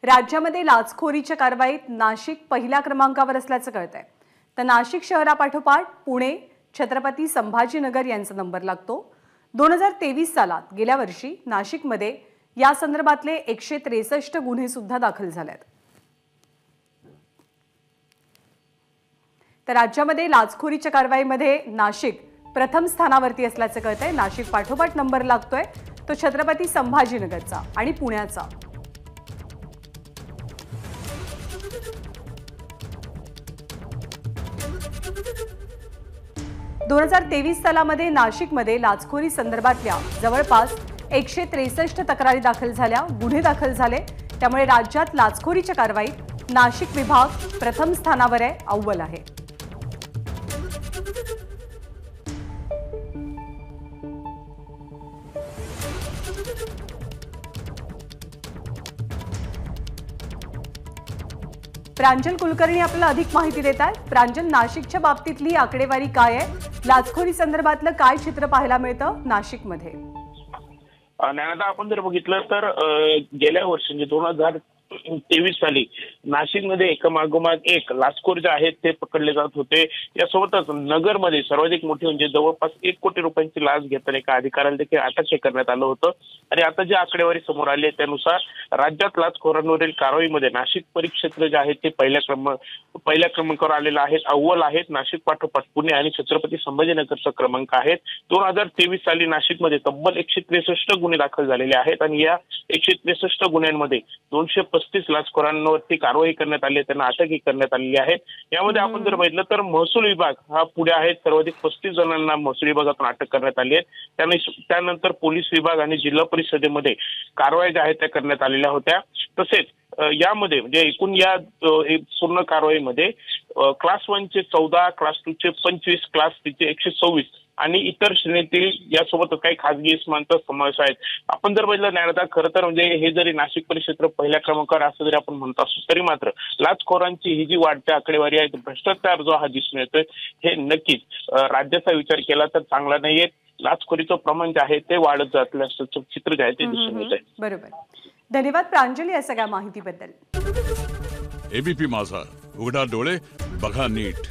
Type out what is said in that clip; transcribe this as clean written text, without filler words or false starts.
राज्यामध्ये लाचखोरीच्या कारवाईत नाशिक पहिल्या क्रमांकावर असल्याचं कळतंय। तर नाशिक शहरापाठोपाठ पुणे, छत्रपती संभाजीनगर यांचा नंबर लागतो। 2023 सालात गेल्या वर्षी नाशिकमध्ये या संदर्भातले 163 गुन्हे सुद्धा दाखल झालेत। तर राज्यामध्ये लाचखोरीच्या कारवाईमध्ये नाशिक प्रथम स्थानावरती असल्याचं कळतंय। नाशिक पाठोपाठ नंबर लागतोय तो छत्रपती संभाजीनगरचा आणि पुण्याचा। 2023 सालामध्ये नाशिकमध्ये लाचखोरी संदर्भातल्या जवळपास 163 तक्रारी दाखल झाल्या, गुन्हे दाखल झाले। त्यामुळे राज्यात लाचखोरीच्या कारवाईत नाशिक विभाग प्रथम स्थानावर आहे, अव्वल आहे। प्रांजल कुलकर्णी आपल्याला अधिक माहिती देत आहेत। प्रांजल, नाशिकच्या बाबतीतली आकडेवारी काय आहे? लाचखोरी संदर्भातलं काय चित्र पाहायला मिळतं नाशिकमध्ये? न्यायालयात आपण जर बघितलं तर गेल्या वर्षी म्हणजे 2023 साली नाशिकमध्ये एकामागोमाग एक लाचखोर जे आहेत ते पकडले जात होते। यासोबतच नगरमध्ये सर्वाधिक मोठी म्हणजे जवळपास 1 कोटी रुपयांची लाच घेताना एका अधिकाऱ्याला देखील अटक करण्यात आलं होतं। आणि आता जी आकडेवारी समोर आली आहे त्यानुसार राज्यात लाचखोरांवरील कारवाईमध्ये नाशिक परिक्षेत्र जे आहे ते पहिल्या क्रमांकावर आलेलं आहे, अव्वल आहेत। नाशिक पाठोपाठ पुणे आणि छत्रपती संभाजीनगरचा क्रमांक आहे। 2023 साली नाशिकमध्ये तब्बल 163 गुन्हे दाखल झालेले आहेत आणि या 163 गुन्ह्यांमध्ये 235 लाचखोरांवरती कारवाई करण्यात आली आहे, त्यांना अटकही करण्यात आलेली आहे। यामध्ये आपण जर बघितलं तर महसूल विभाग हा पुढे आहे, सर्वाधिक 35 जणांना महसूल विभागातून अटक करण्यात आली आहे। त्यानंतर पोलीस विभाग आणि जिल्हा परिषदेमध्ये कारवाई ज्या आहेत त्या करण्यात आलेल्या होत्या। तसेच यामध्ये म्हणजे एकूण या पूर्ण कारवाईमध्ये क्लास 1 चे 14, क्लास 2 चे 25, क्लास 3 चे 126 आणि इतर श्रेणीतील यासोबत काही खासगी इस्मांचा समावेश आहे। आपण जर बघितलं न्यायालयात खरं तर म्हणजे हे जरी नाशिक परिक्षेत्र पहिल्या क्रमांकावर असं जरी आपण म्हणतो असू तरी मात्र लाचखोरांची ही जी वाढत्या आकडेवारी आहे, भ्रष्टाचार जो हा दिसून येतोय हे नक्कीच राज्याचा विचार केला तर चांगला नाहीये। लाचखोरीचं प्रमाण जे आहे ते वाढत जात असल्याचं चित्र जे आहे ते दिसून येतंय। बरोबर, धन्यवाद प्रांजली या सगळ्या माहितीबद्दल। एबीपी माझा, उघडा डोळे बघा नीट।